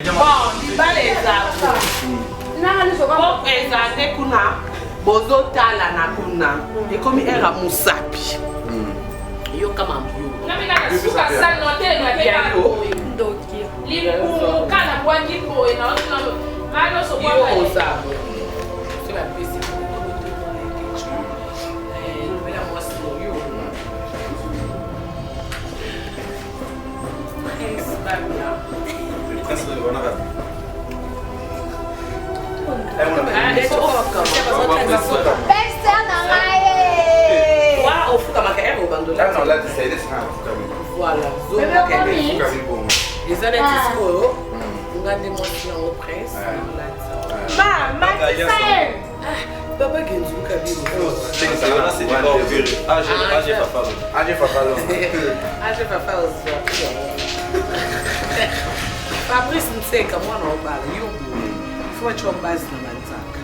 Bon, libala ezako. Bon, ezate kuna. Bozo tala na kuna. Ekomi era musapi. Yo kama mbiyo. Namina suka sana hotel na keka boy. Limu kana bwangi boy na ono malo so bwa. Yo ozabo. C'est la piste. Fabrice Nseka mwana obala yubu fo chombazi na manzaka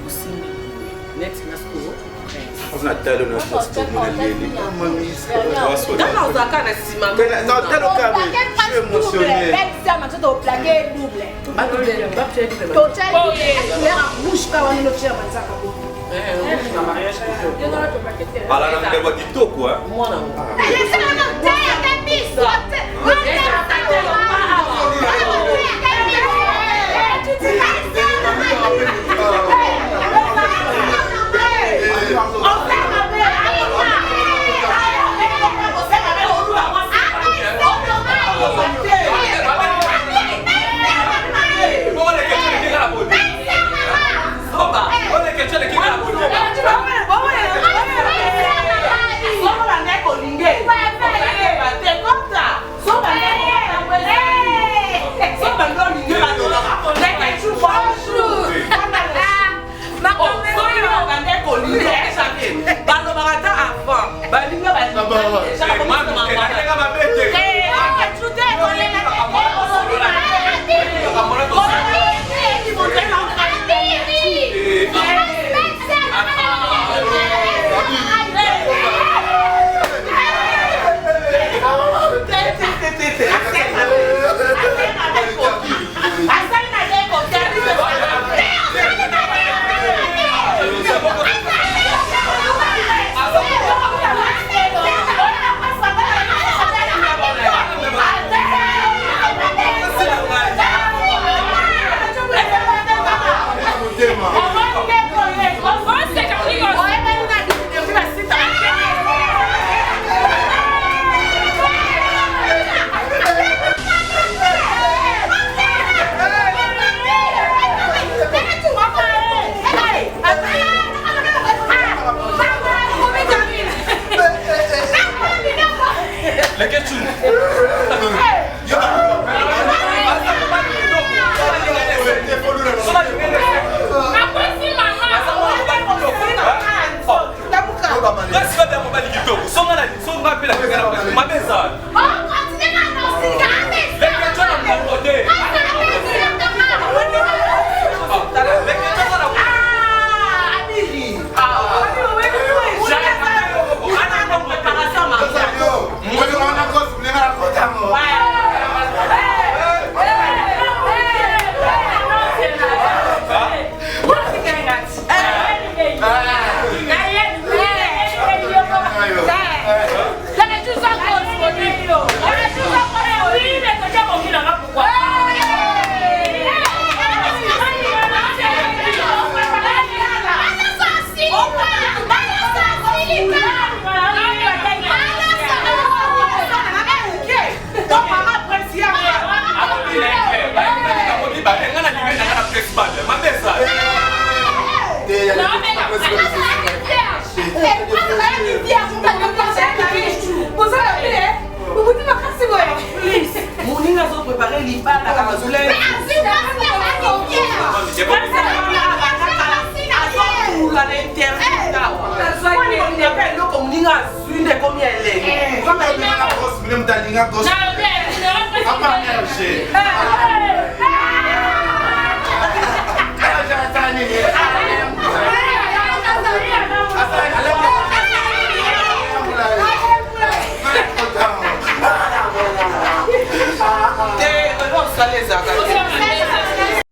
usimi net na school on a tellement de choses pour nous. dans nos akana sima Dans tel cas, je suis émotionné. Alors, on va dire tout quoi.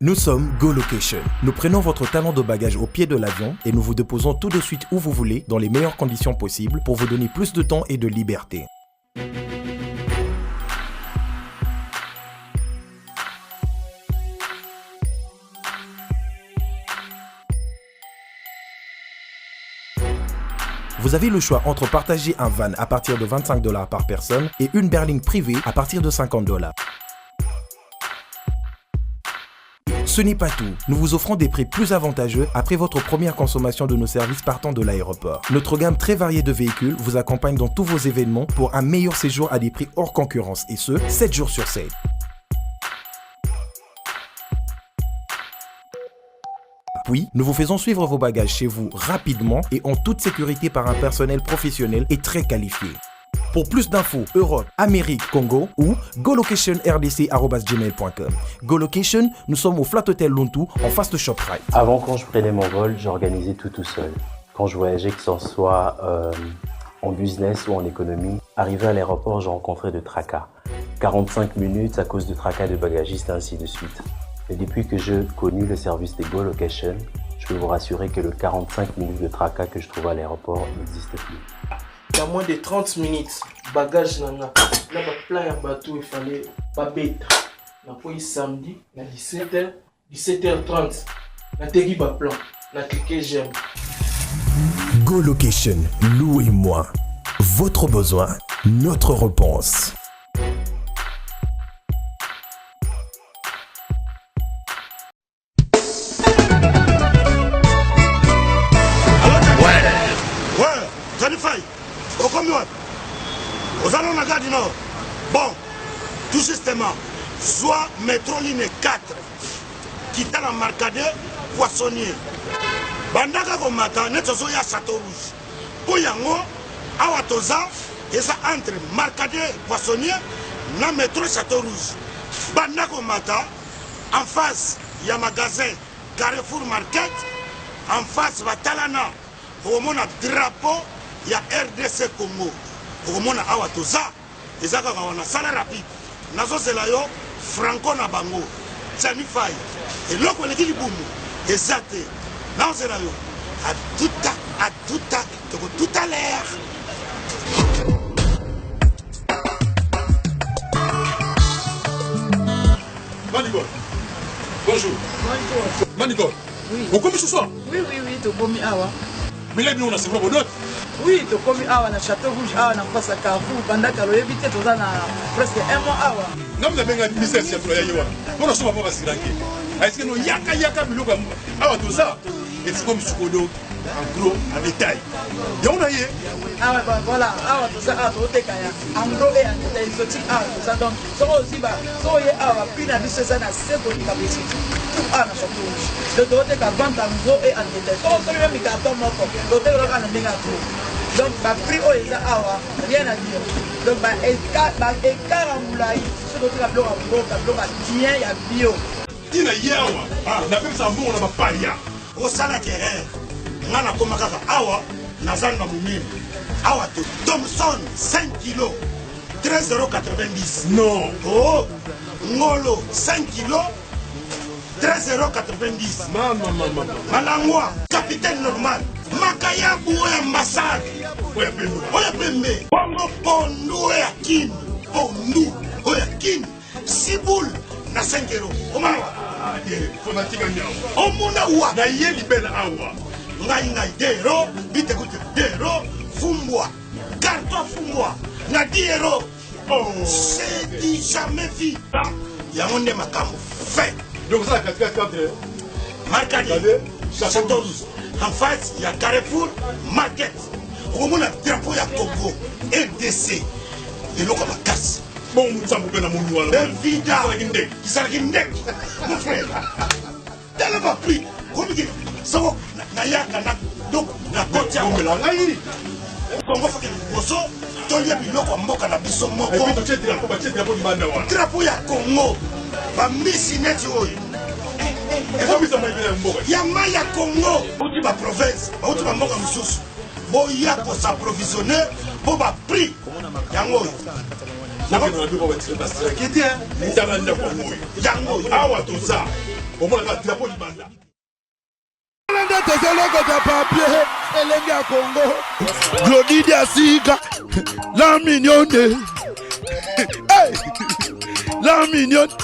Nous sommes Go Location. Nous prenons votre talon de bagage au pied de l'avion et nous vous déposons tout de suite où vous voulez, dans les meilleures conditions possibles pour vous donner plus de temps et de liberté. Vous avez le choix entre partager un van à partir de 25 $ par personne et une berline privée à partir de 50 $. Ce n'est pas tout, nous vous offrons des prix plus avantageux après votre première consommation de nos services partant de l'aéroport. Notre gamme très variée de véhicules vous accompagne dans tous vos événements pour un meilleur séjour à des prix hors concurrence et ce, 7 jours sur 7. Puis, nous vous faisons suivre vos bagages chez vous rapidement et en toute sécurité par un personnel professionnel et très qualifié. Pour plus d'infos, Europe, Amérique, Congo ou golocationrdc@gmail.com. GoLocation, nous sommes au Flat Hotel Lontu en face de ShopRite. Avant, quand je prenais mon vol, j'organisais tout seul. Quand je voyageais, que ce soit en business ou en économie, arrivé à l'aéroport, je rencontrais de tracas. 45 minutes à cause de tracas de bagagistes, ainsi de suite. Et depuis que j'ai connu le service de GoLocation, je peux vous rassurer que le 45 minutes de tracas que je trouve à l'aéroport n'existe plus. Il y a moins de 30 minutes, bagage nana. Là, plein de bateau, il fallait pas bête. On a samedi, à 17h, 17h30. On a tegui ba plan, on a cliqué j'aime. GoLocation, louez-moi. Votre besoin, notre réponse. Aux allons à Gare du Nord. Bon, tout justement, soit métro ligne 4, quitte la Marcadet, Poissonnier. Bandaka Komata, Netsozo ya Château Rouge. Pour Yango, Awatoza, et ça entre Marcadet, Poissonnier, na métro Château Rouge. Bandaka Komata, en face, il y a magasin Carrefour Market, en face, Batalana, au moment drapeau, il y a RDC Congo. Au moment awa toza ezaka wana sala rapide nazo zela yo franco na bango tani fai eloko leki libumu ezate nazo zela yo à tout à l'heure. Manigol, bonjour. Bonjour. Manigol, oui. Vous commis ce soir? Oui, tu commis awa. Mais là, nous, on a c'est vraiment d'autres. Oui, tu commis awa na Château Rouge, awa na face à Carrefour, pendant que l'on évite tout ça presque un mois awa. Non, mais on a un ministère qui a travaillé. On a souvent pas si ranké. Est-ce que nous yaka miloko awa tout ça? Et c'est comme Sukodo, en gros, en détail. Et on a eu. Ah ouais, voilà, awa tout ça, awa tout kaya. En gros et en détail, exotique awa tout ça. Donc, ça aussi, so y awa, puis na bise ça na sebo ni kabisiti. Tout awa na Château Rouge. Le doté ka vente en gros et en détail. So celui mi carton moko. Doté le ka na ndinga tout. Donc, le prix au Eza Awa, rien à dire. Donc, écart à Moulaï, ce que tu as bloqué bien, il y a bio. Il y a Yawa, la même ça, on n'a pas ya. Au salaire, on a Komakaka Awa, Nazanga Moumine. Awa, Thompson, 5 kilos, 13,90 €. Non. Oh, Ngolo, 5 kilos, 13,90 €. Maman. Malangwa, capitaine normal. Makaya Boué ambassade. Oya Pembe. Bongo Pondu Oya Kin. Pondu Oya Kin. Siboul na 5 €. Omano. Fonatika nyao. Omuna wa. Na ye libela awa. Ngai dero. Bite kute dero. Fumbwa. Carton fumbwa. Na 10 €. Oh. C'est dit jamais vu. Yamonde makamu. Fait. Donc ça, 4 Marcadi. Château Rouge. En face, il y a Carrefour Market. Au moment où drapeau il y a Congo, RDC. Et l'eau comme la casse. Bon, nous sommes bien à mon nouveau. Évidemment. Qui s'est mon frère. Tellement pris. Comme il dit, ça va. Donc, la côte. Congo faut que le bosso. Tolia biloko mboka na biso moko. Et puis, tu es drapeau du Mandawa. Drapeau il y a Congo. Ba misi neti oyo. Yama ya Congo, bouti ba province, bouti ba mboka mususu. Boya ko s'approvisionner, bo ba prix. Yango. nakende na biko batire basiraki te tala ndako ngoyo yango awa toza omonaka drapeau libanda nde tozolokota papier elenge ya Congo Glodidi Asika la mignonne la mignonne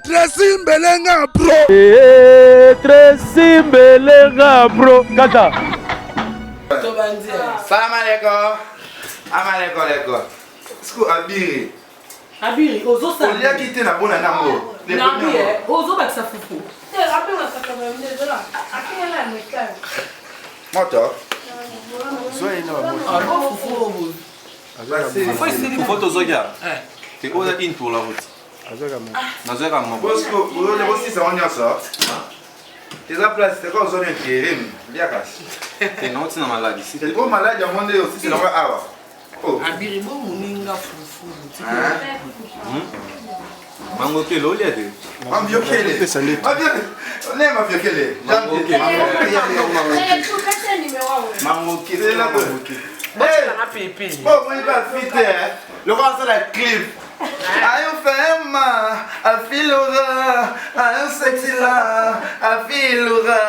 Tracy Mbelenga bro Tracy Mbelenga bro kata Salam alaikum. Amaleko leko. Sku abiri. Abiri, ozo sa. Olia kite na bona nango. Nabi ozo ba sa fufu. Rappelle ça quand même déjà. Akina la mekane. Moto. Soyez là. Ah bon fufu. Fufu tozogia. C'est quoi in pour la route? Nazoka mo. Bosco, vous le bossi ça on y a ça. Les place c'est quoi zone intérim. Bien casse. C'est non c'est maladie. C'est le maladie on monde aussi c'est la awa. Oh. Abiri bo muninga fufu. Mango kele oliade. Mango kele. On est ma kele. Mango kele là. Bon, il va fitter. Le roi c'est la clip. Ayo fema, afilura, ayo sexy la, afilura,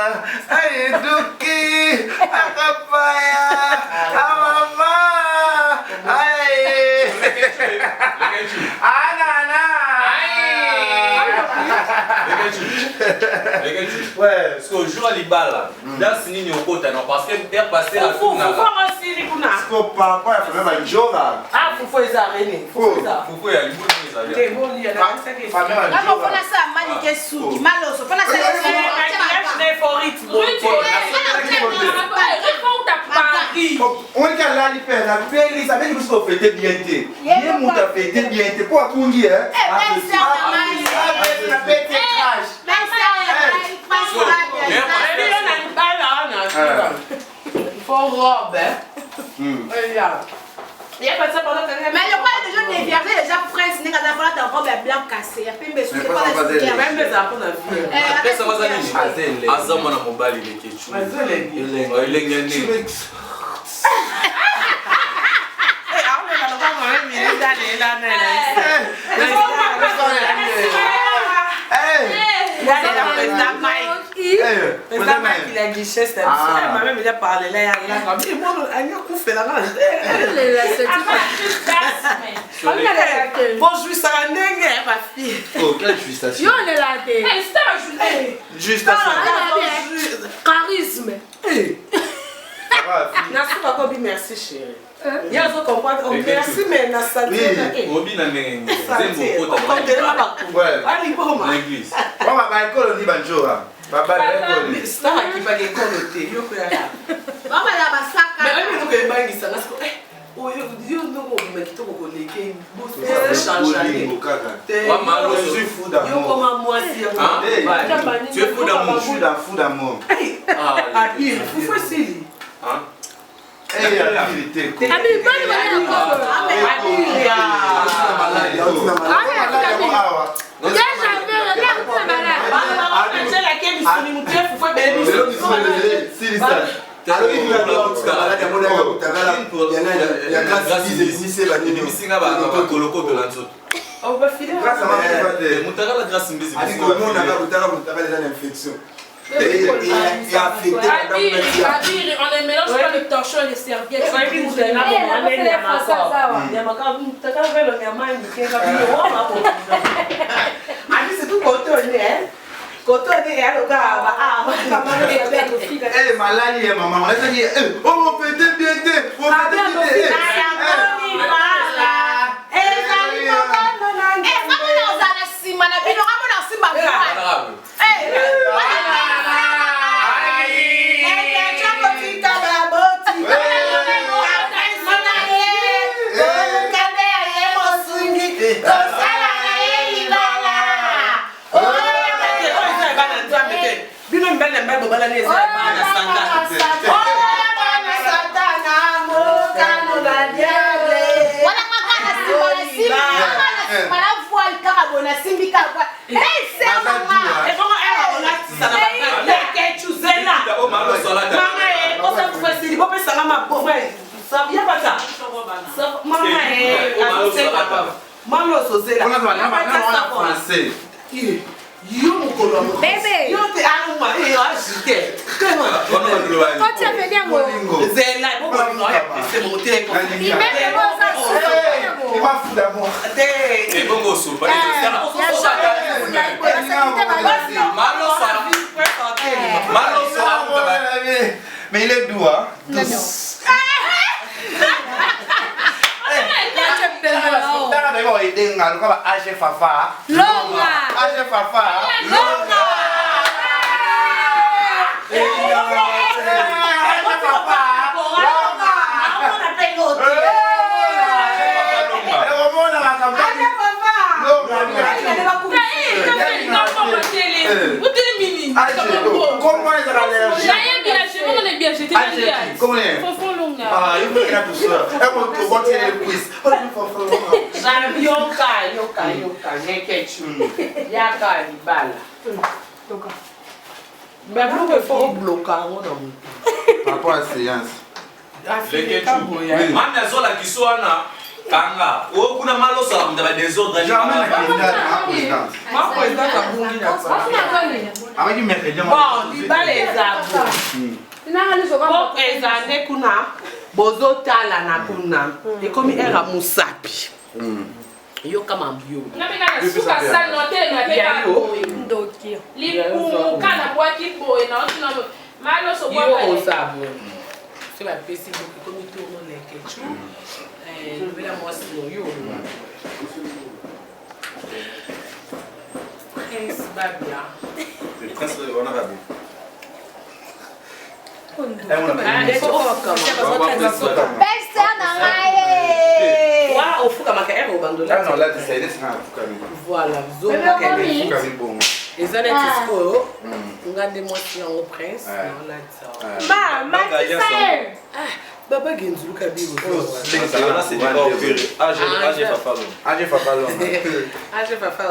ayo duki, akapaya, amama, aye, anana, ouais, parce qu'au jour à l'Ibala, dans ce nid au côté, parce que d'air passé à tout. Faut pas, il faut même un jour là. Ah, faut les arrêter. Faut y aller. T'es bon, il y a on est là, il fait la belle, ça veut dire que vous faites bien. Il m'a fait bien. Pourquoi tu dis hein? Il faut robe, il y a pas de ça pendant que mais le roi déjà déviagé déjà frère c'est quand on a ta robe blanc cassée et puis mais c'est pas la même des enfants na vie après ça va aller azama na mobali le kechu elenga il a dit c'est ça ma même déjà parlé là mais moi elle a coupé la rage bonjour ça n'est ma fille oh quelle justation yo on est là juste charisme merci papa merci chérie il y a d'autres comprendre merci mais na santé obi na nenge zembo kota ali boma l'église on va école ni banjora baba l'école star qui va l'école té yo ko ya mama la basaka mais même nous que bangisa parce que yo ndoko mekito ko leke boss changer maman je suis fou d'amour yo comme moi si tu es fou d'amour fou d'amour ah il faut facile hein eh la vérité abi bani bani On ne mélange pas le torchon et les serviettes. C'est tout cotonné, hein? Cotonné, elle eh, malali, maman, on a dit, oh, on fait des bientés, on fait des bientés. français. Yo mokolo bébé yo te aluma e yo agite comment tu as venu moi zela bon c'est monter comme il met ça il va foutre d'amour et bon so pas mais il est doux hein Age Fafa. Longa. Age Fafa. Longa. Comment est-ce qu'elle est bien, j'étais bien. Comment est-ce ah, il faut qu'il a tout ça. Elle m'a tout voté le quiz. Yoka, Yaka, Bala. Mais vous pouvez faire bloquer. Par rapport à la séance. Mamia zola kiswana kanga. O kuna malo sa mdaba désordre. Jamais la présidente. Ma présidente a bougé là. Avec du mercredi. Bon, il va les avoir. Bon, ezane kuna bozo tala na kuna. Et comme era musapi. Yo kama mbio. Na bika suka sana note na beka boy. Ndoki. Lipu kana kwa kiboy na otuna malo so kwa. Yo osabo. C'est la peste comme tout le monde les ketchup. Nous la moi c'est yo. Prince Babia. Le prince on a rabi. Voilà, les années regardez-moi si on prince. Baba Genzulu Kabiru. Là c'est du bord opéré. Age Fafa. Age Fafa. Age Fafa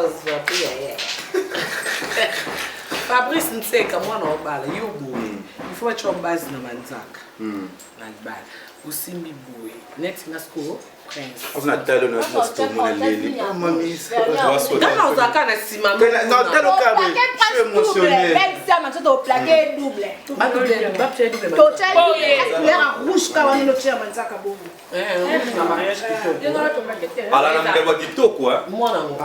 Fabrice Nseka mwana obala yobo. Il faut être en base na manzaka. Nalibala. Usimbi boy. Net ngasko prince. On a tellement de choses pour mon lili. Mamie, c'est pas ça. Dans un cas na sima. Non, dans le cas je suis émotionnel. Ça m'a tout plaqué double. Couleur rouge quand on est le chien manzaka bobo. Un mariage qui ala na mdeba TikTok quoi. Moi na moi.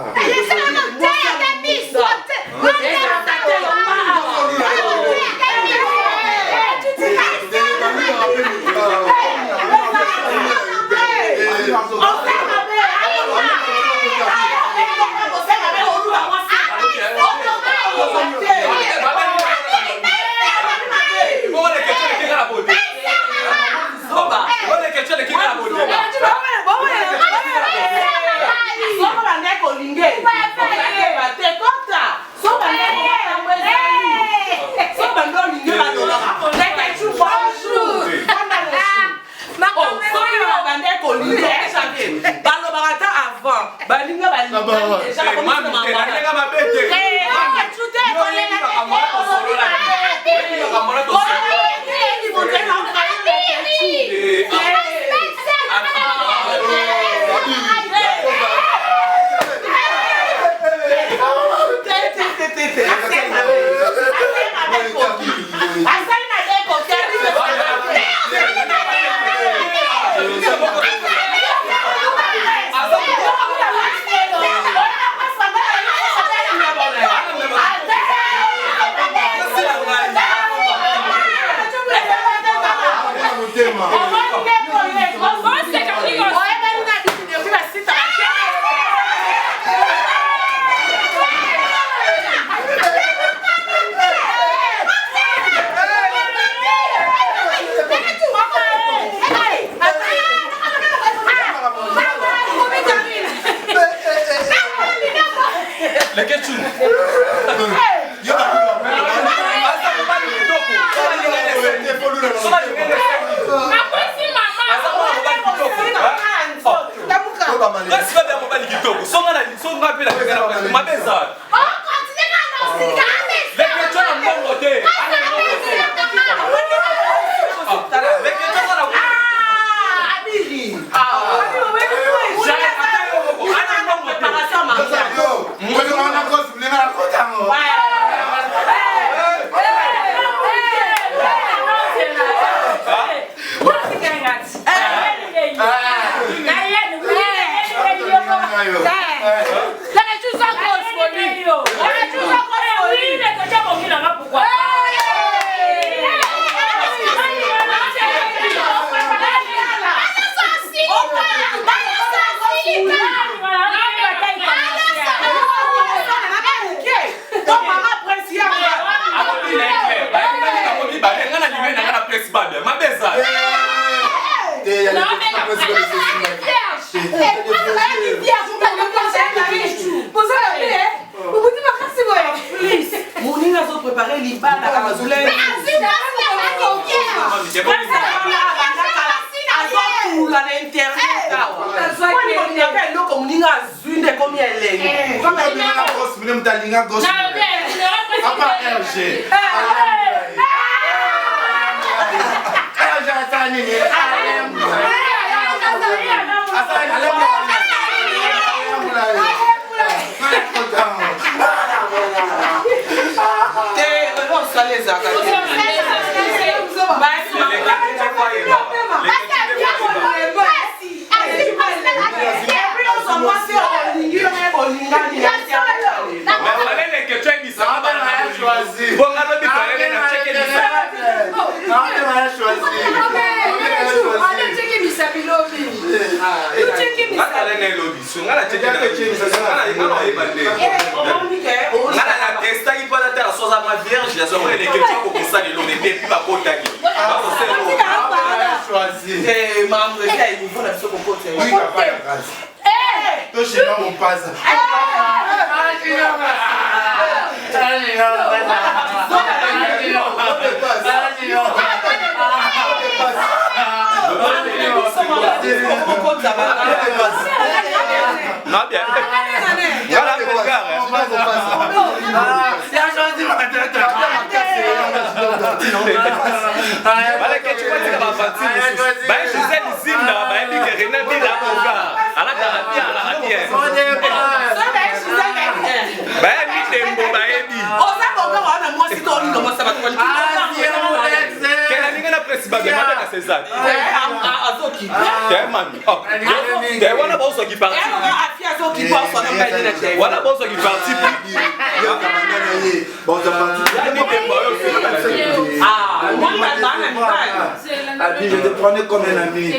Je te prenais comme un ami.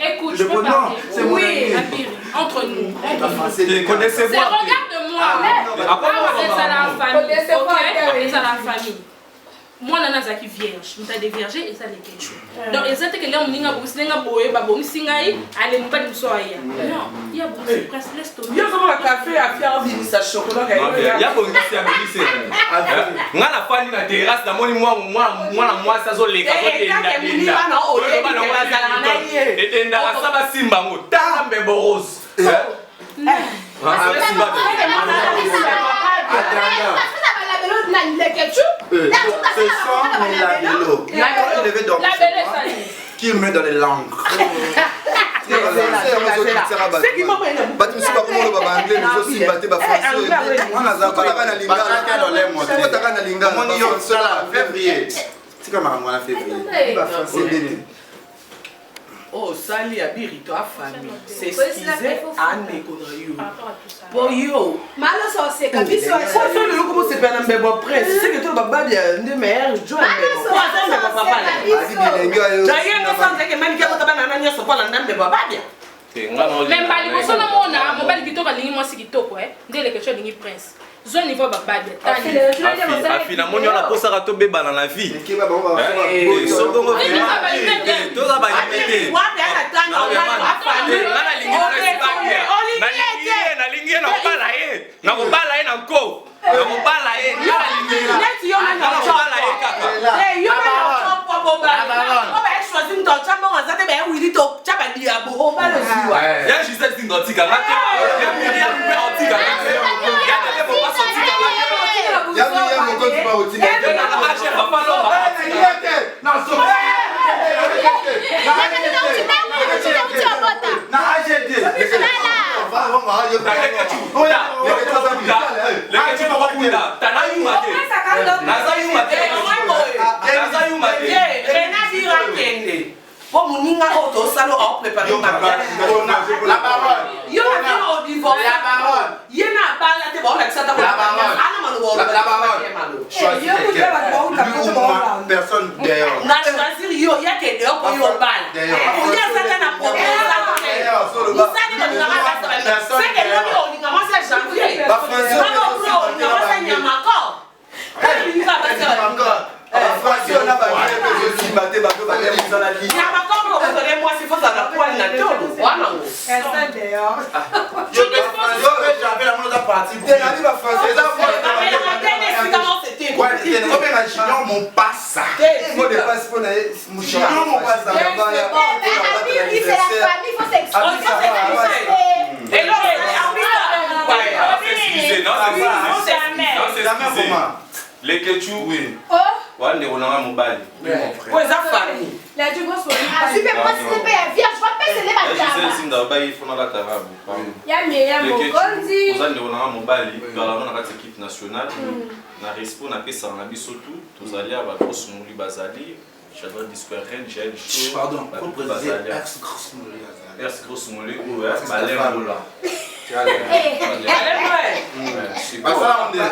Écoute, je peux parler. Oui, entre nous. Connaissez-vous? Regarde-moi. C'est ça la famille. C'est ça la famille. Moi, je suis vierge. Je suis vierge et ça les quelque chose. Donc, exactement que là, on a un singaï, allez, on pas de soya. Non, il y a beaucoup de presse, laisse tomber. Il y a un café à faire un ça chocolat. Il y a beaucoup de choses à dire. On a la famille dans la terrasse, dans moi, ça zone les cafés. Et ça va simba mo, tambe boros. Qui met dans les langues. C'est qui m'a oh, Sali a birito à famille. C'est excusé à Nekonayo. Pour yo. Malo so se kabiso. Quoi ça le comment c'est pas un bébé presse. C'est que tout le baba bien de mère John. Quoi ça me papa là. D'ailleurs nous sommes que même qui a pas na nanya so pas na bébé baba bien. Même pas les personnes mona, mon bal bito balingi moi c'est kitoko ndele quelque chose lingi prince. Zone niveau baba bien. Finalement on a posé à tomber dans la vie. Sobongo toza ba limité. kuna tana yuma te naza yuma te naza yuma te Rena dira kende pour moninga auto salo a préparé la parole yo na au divorce la parole yena bala te bon ça ta la parole la parole choisis personne d'ailleurs na choisir yo ya ke dehors pour yo bal on y a ça na problème ça ni na ngama ça c'est que lo ni ngama ça janvier ba français ba ngama ça nyamako ni ngama ça Français on a pas de je batté bateau batté dans la ligne. Na ba ko ko de moi c'est faut ça la poil na todo. Wana ngo. Essa dehors. Je j'avais la monnaie de partie. T'es là va français ça faut. Comment c'était? Ouais, c'était une opération mon passe. Moi de passe pour mon chien mon passe. C'est la famille faut s'excuser. Et là c'est la même moment. Les Ketchu, oui. Oh. Ouais, on a mon bal. Ouais, ça famille. La du gosse. Ah, super, moi c'est pas vierge, je vois pas c'est les batailles. Je sais si ndaba il faut na la tarabu. Ya mon gondi. Vous allez on a mon bal, dans la notre équipe nationale. Na respo na pesa na biso tout, tous allés à ba grosse mouli bazali. Je dois discours j'ai pardon, faut préciser ex grosse mouli ou balai moula. C'est pas ça on dit RG.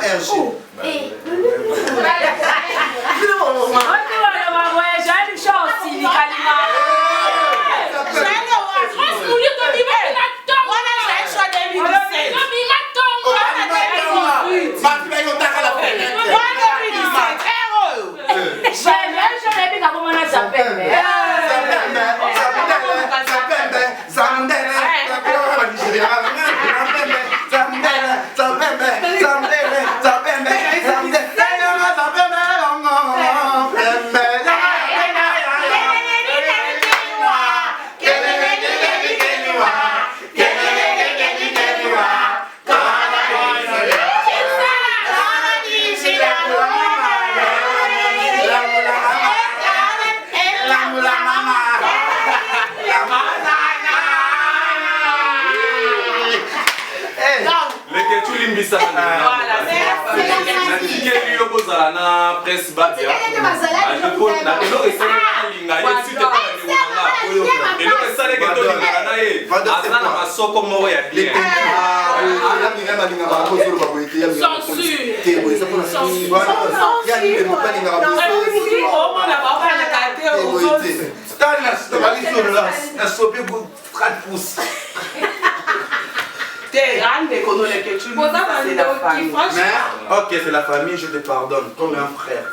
Ok, c'est la famille, je te pardonne, comme un frère.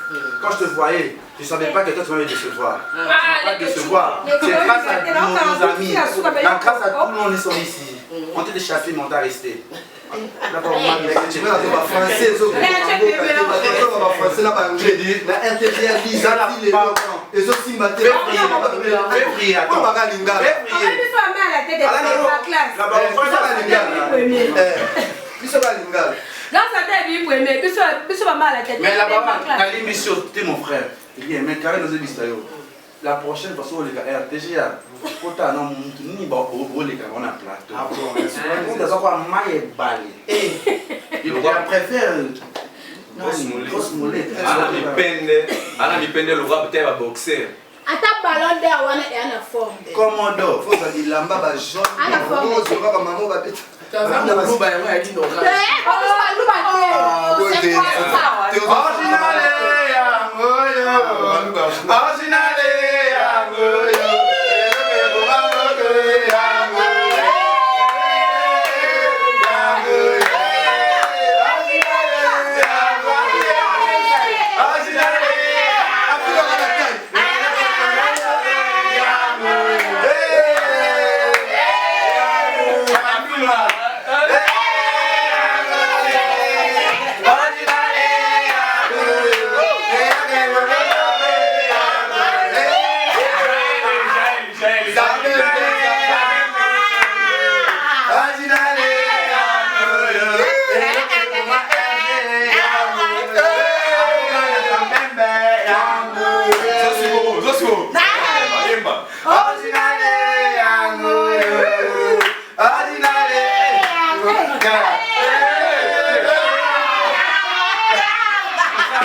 Quand je te voyais, je ne savais pas que toi tu vas me décevoir. C'est grâce à nos amis, grâce à tout le monde qui sont ici. On t'a chassé, mais on t'a resté. Mais là-bas, l'émission, t'es mon frère. Mais carré nos émissions. La prochaine fois, on va RTGA. Quand on a ni on a plateau. Ah bon, on a maille balé. Je préfère grosse molette. Ana dépende le roi peut-être va boxer. Ata ballon d'air wana est en forme. Commando, faut ça dit lamba ba jaune. Ana forme. Rose, ba maman ba bête.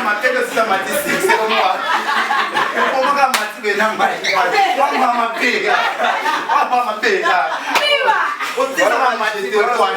m'appelle aussi la matistique, c'est comme moi. Comment on va m'attirer dans ma vie? On va m'appeler. On va m'appeler là. On va m'attirer au toit.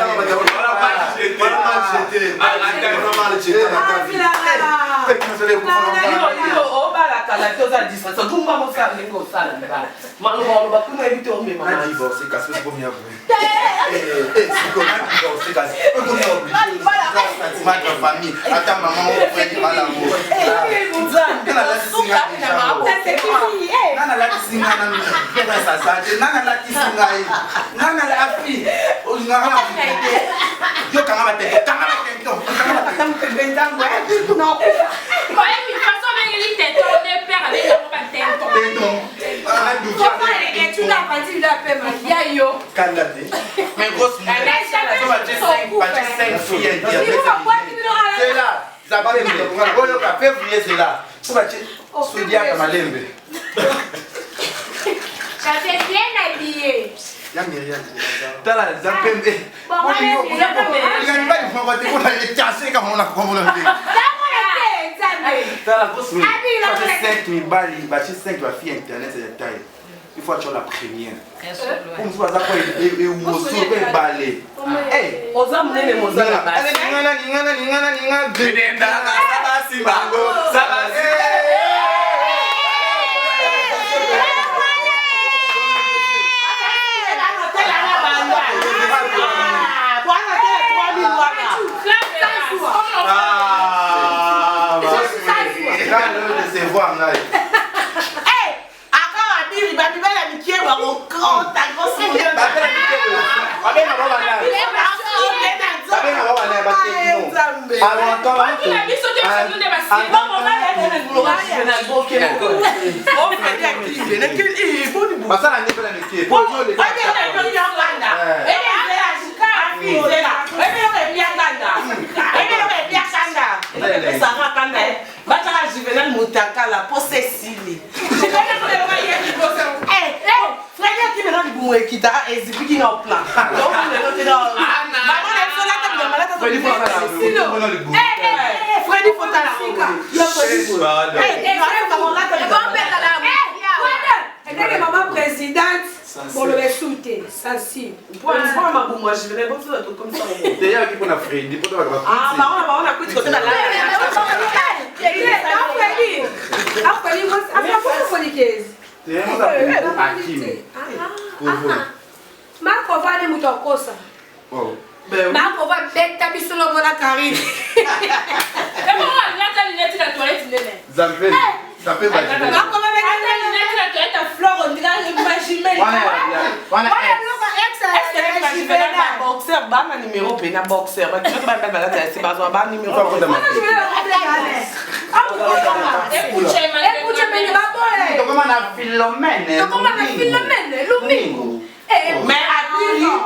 Mais grosse J'étais bien habillée. Il y a Myriam. T'as la Zampembe. Bon, il n'y a pas de problème. On a cassé comme on a compris. T'as la grosse. Tu as 5 000 balles, tu as 5 000 filles internet, c'est la taille. Il faut être la première. Pour nous, ça quoi et où on sauve balai. Eh, on a mené les mots à la base. Allez, ningana. Dedenda, ça va si bango, ça va si. Maman présidente, pour le sauter, sensible. Moi, je venais pas faire un truc comme ça. D'ailleurs, qui peut la Freddy, pour toi, ah, maman, on a coupé côté de la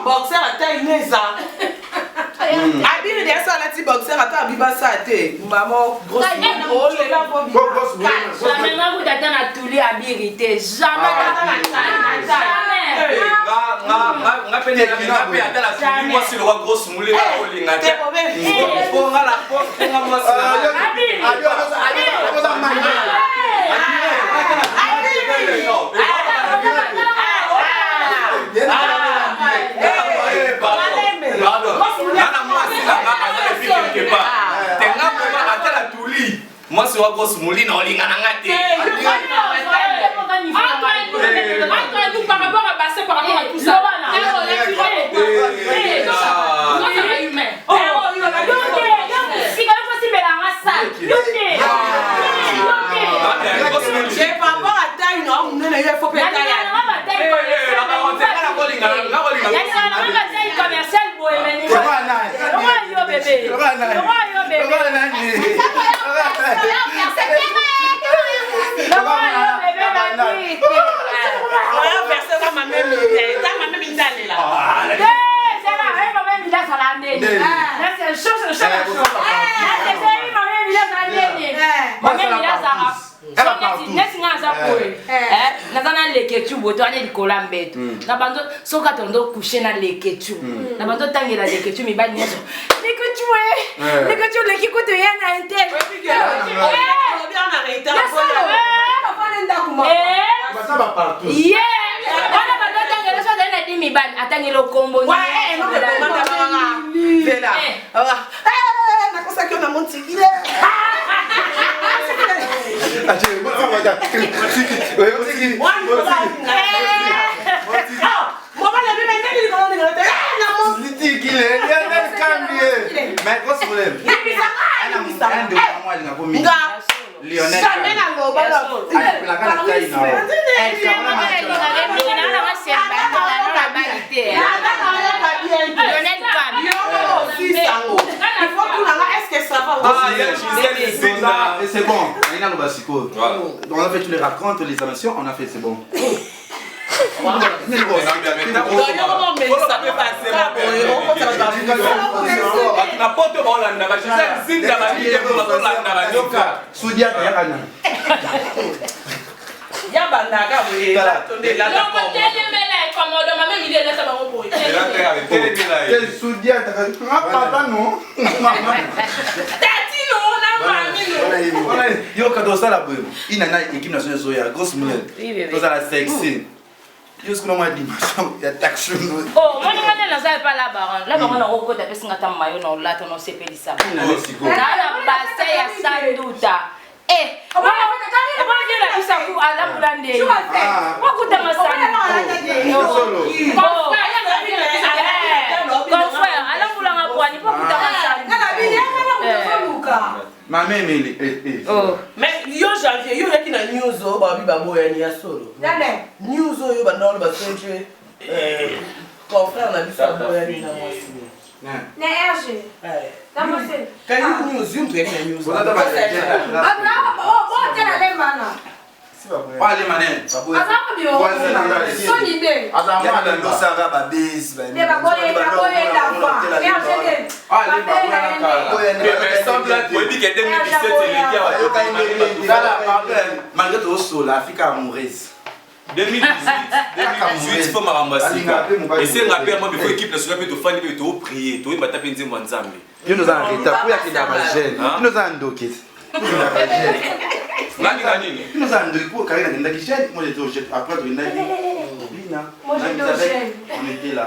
boxer à taille neza. Abiri dia ça la ti boxer à taille biba ça té. Maman grosse oh les là pour bien. Jamais moi vous t'attendre à tous les abiri té. Jamais jamais. Nga pene na pe atala tuli moi si le roi grosse moulé là au linga té. Pour nga la pour nga moi moi c'est wa grosse mouli na olinga na ngate. Nous par rapport à passer par rapport à tout ça. J'ai pas rapport à taille non, il faut pas taille. nazana leketu boto ane likola mbeto na bando soka tondo coucher na leketu na bando tangela leketu mibali nyeso leketu leki kutu yana intel C'est bon, on a fait tous les racontes, les animations, on a fait, c'est bon. Yo quand ça la il y a une équipe nationale Zoya grosse mulette dans la sexy yo ce qu'on m'a dit il y a taxi oh moi on n'a pas la baronne on a recours d'après ce qu'on maillot non là on s'est payé ça là la basse ya sanduta eh moi je la bisa ku ala mulande moi kuta masani confrère ala mulanga kwani pas kuta masani ma mère mais yo janvier yo qui na news o ba bi ba moya ni ya solo news o yo ba ndolo ba senje confrère na bisa moya ni na mwasi na RG na você kan news yum tu na news wala ba oh tena le mana Allez mané, azama bio so ni de azama da lo sanga ba base ba ne ba boye da fa RG mais semble que dit que 2017 il y a malgré tout so l'Afrique amoureuse 2018 faut m'arambasser et c'est rappel moi before équipe nationale peut te faire peut te prier to ba taper nzembo nzambe yo nous en retard pour ya kina ba jeune nous en doké nani nani nous en doké pour carrière na ndaki jeune moi j'étais au jet après de ndaki Lina on était là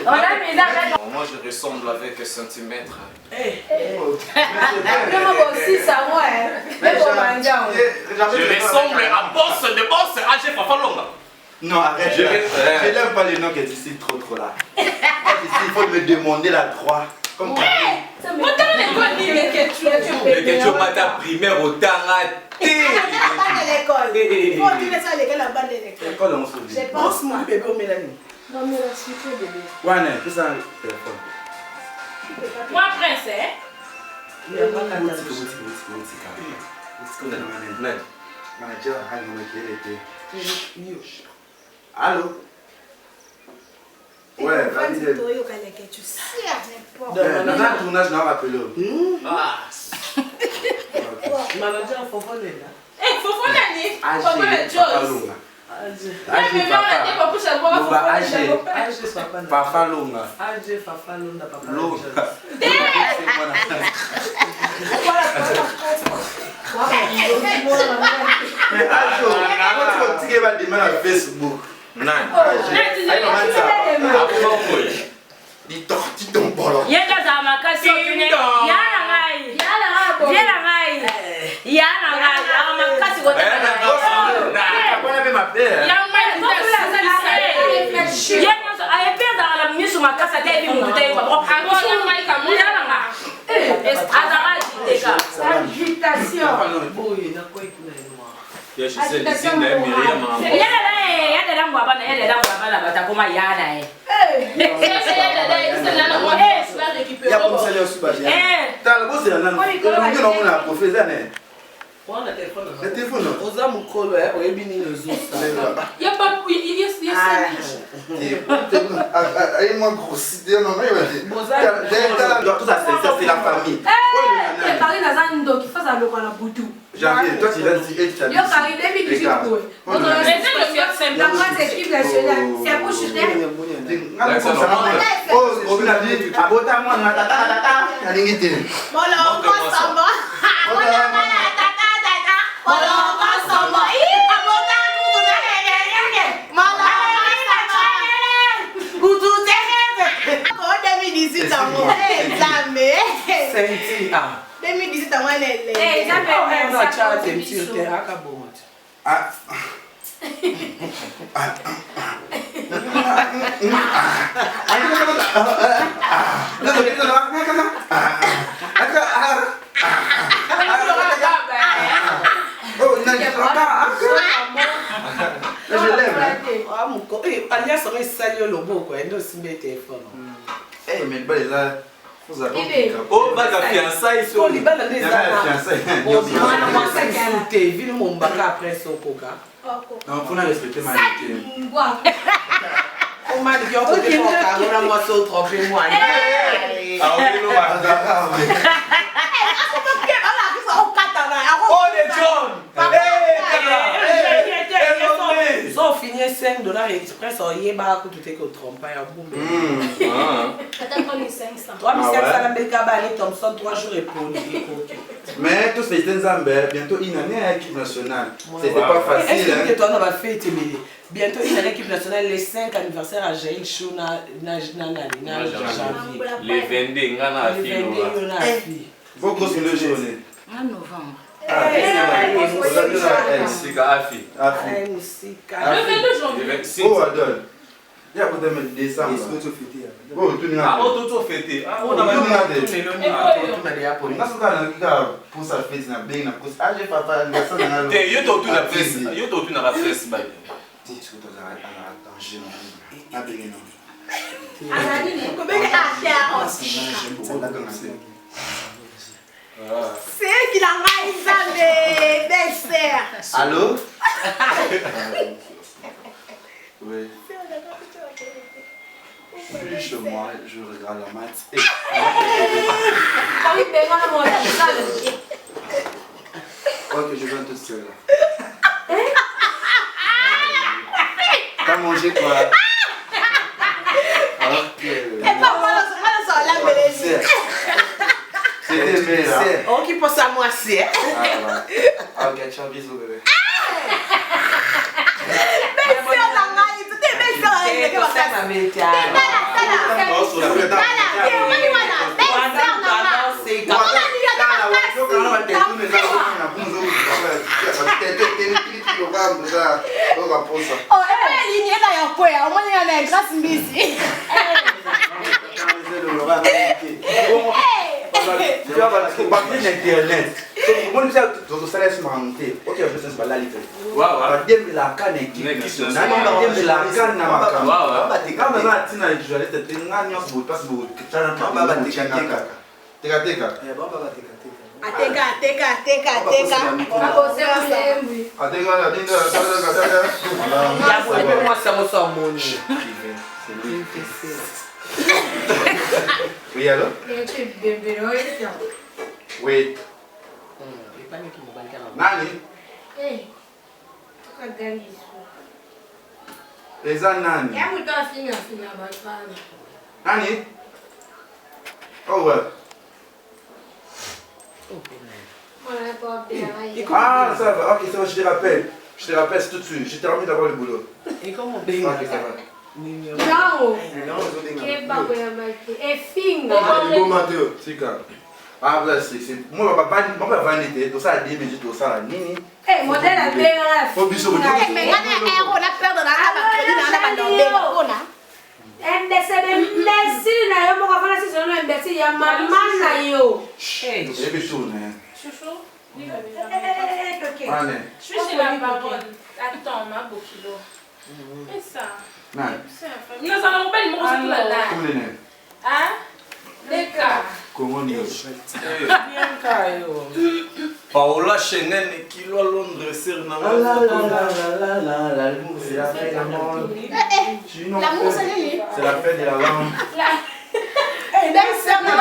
on a mis là moi je ressemble avec un centimètre je ressemble à boss de boss AG Fafalonga. Non, arrête. Je n'aime pas les noms qui est ici trop là. Il faut me demander la 3. Comme les questions matin primaire au Taraté. Il faut dire ça à l'école. Je pense que mon bébé au Mélanie. Non, mais là, s'il faut bébé. Ouais, non, c'est ça le téléphone. Moi, prince, hein? Allô? Ouais, valide. Dans un tournage, je l'ai rappelé. Manager Fofone là. Eh, Fofone ni. Fofone Joyce. Papa Longa. Mais Ajo, tu vas demander Facebook. Non. Di torti ton bolo. Yeka za makasi otune. Yana ngai. Yana ngai. Yana ngai. Amakasi wote. Akona be ma père. Yana ngai tula. Yana so ayependa ala misu makasa te bi mutu te ba. Akona ngai ka mu yana ngai. Azara jiteka. Agitation. Boy, na kwa ikuna ino. Ya Gisèle Zinda et Myriam Mambo. Yada dangu abana batakoma yana eh. Ya conseiller aussi ba. Dans le boss de la langue. On a professeur né. On a téléphone. Le téléphone. Oza mukolo eh oyebini lezo ça. Il y a pas Allez moi grossi non mais tout ça c'est la famille. Eh, Paris Nazando qui fait ça le la boutou. Janvier, toi tu vas dire et tu as dit. Yo Paris début du coup. La grande équipe nationale, c'est pour chuter. Oh, on a dit abota moi na tata. Alingité. Voilà, on passe en bas. 2018 à moi, elle Eh, ça fait non, ciao, t'es sûr, t'es à Kabou. Ah. Je l'aime. Ah, mon co. Alias, on est sali le beau, quoi. Elle aussi met téléphone. Eh, mais pas les là. Oh, bah, la fiançailles, oh, les balles des fiançailles. Oh, moi, ça qui a été. Vu le mon bac après son coca. Non, faut pas respecter ma vie. On m'a dit qu'on peut pas on a moi ça trompé moi. Ah, oui, non, bah, oh, les John! So fini $5 express, on y est bas tout est que trompe à boum. Attends, les 500. 3500 la Belkabani Thompson 3 jours et pour mais tous les Zambé, bientôt une année à l'équipe nationale. C'était pas facile. Est-ce que toi on va faire bientôt une année équipe nationale les 5 anniversaires à Jaïl Chou na janvier. Les 22 ngana a fille. Faut grosse le journée. En novembre. Le 22 janvier. Oh, Adol. Il y a peut-être même décembre. Est-ce que tu fêtes? Oh, tu n'as pas. Oh, tu fêtes. Ah, on a pas. Pour ça fête na bem na coisa. Ah, j'ai pas fait anniversaire na. Te yo to tu na presse. Yo to tu na presse ba. Ti tu to na danger na bem non. Ah, ni ko be a c'est qui la raison des desserts. Allô? Oui. Je suis chez moi, je regarde la match. Ok, je viens tout seul. T'as mangé quoi? Oh, qui pense à moi, c'est. Ah, ok, ciao, bisous, bébé. Internet. Mon ça tout ça laisse monter. OK, je sais pas la litre. Waaw, ba dem la kan équipe nationale. Ba dem la kan na makamba. Waaw. Ba te kama na tina journaliste te nganya bo passe bo tana ba ba te teka. Teka. Eh ba ba teka. Ateka. Moi ça me sort mon nez. C'est lui. Oui, allô? Oui. Nani? Eh. Toka gani isu. Eza nani? Ya mtu afinya bafana. Nani? Oh ouais. Ah, ça va. Ok, ça va, je te rappelle. Je te rappelle tout de suite. Je t'ai remis d'abord le boulot. Et comment Ok, ça va. Não. Que bagulho mais é finga. Bon Mathéo, Tika. Ah, là, c'est moi pas vanité, tout ça a 10 minutes, tout ça nini. Eh, modèle a bien là. Faut biso bo. mais ngana euro na perdre na ba crédit na ba ona. Imbecile na yo mo ka fana sisi no imbecile ya mama na yo. Eh, biso na. Chouchou. Ok. Allez. Je suis chez la parole. Attends, ma beau kilo. Et ça? Non. Nous allons pas les mots sur la là. Comment les nègres? Hein? Les cas. Comment on est? Paola Schengen kilo à Londres sur na. La c'est la fête de l'amour. L'amour c'est lui. C'est la fête de la langue. Eh, ben ça na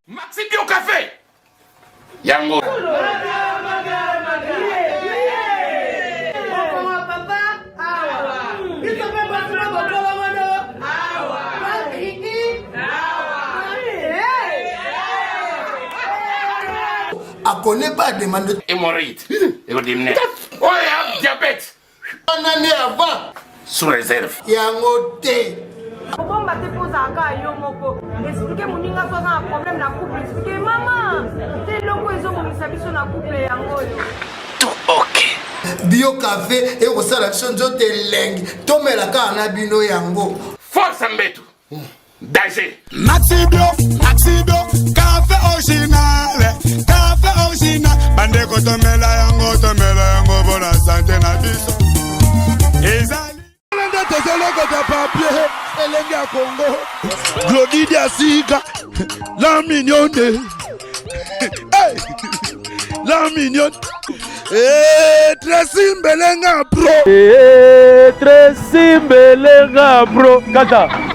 Maxi Bio Café. Yango. A connaît pas demande Hémorroïde. Oh, il y a diabète. une année avant Sous réserve. yango te. Bomba ozalaka yo moko explike moninga so aza na problème na couple explike mama te eloko ezokomisa biso na couple yango oyo bio café ekosala biso nzoto elengi tomela kaka na bino yango force mbetu danger Maxi Bio, café original, bande tomela yango bona santé na biso. Ezali lenda tozoloko ta papier, elengi ya Congo. Glody Diasiga, la mignonne. Hey, la mignonne. Tracy Mbelenga bro. Tracy Mbelenga bro. Kata.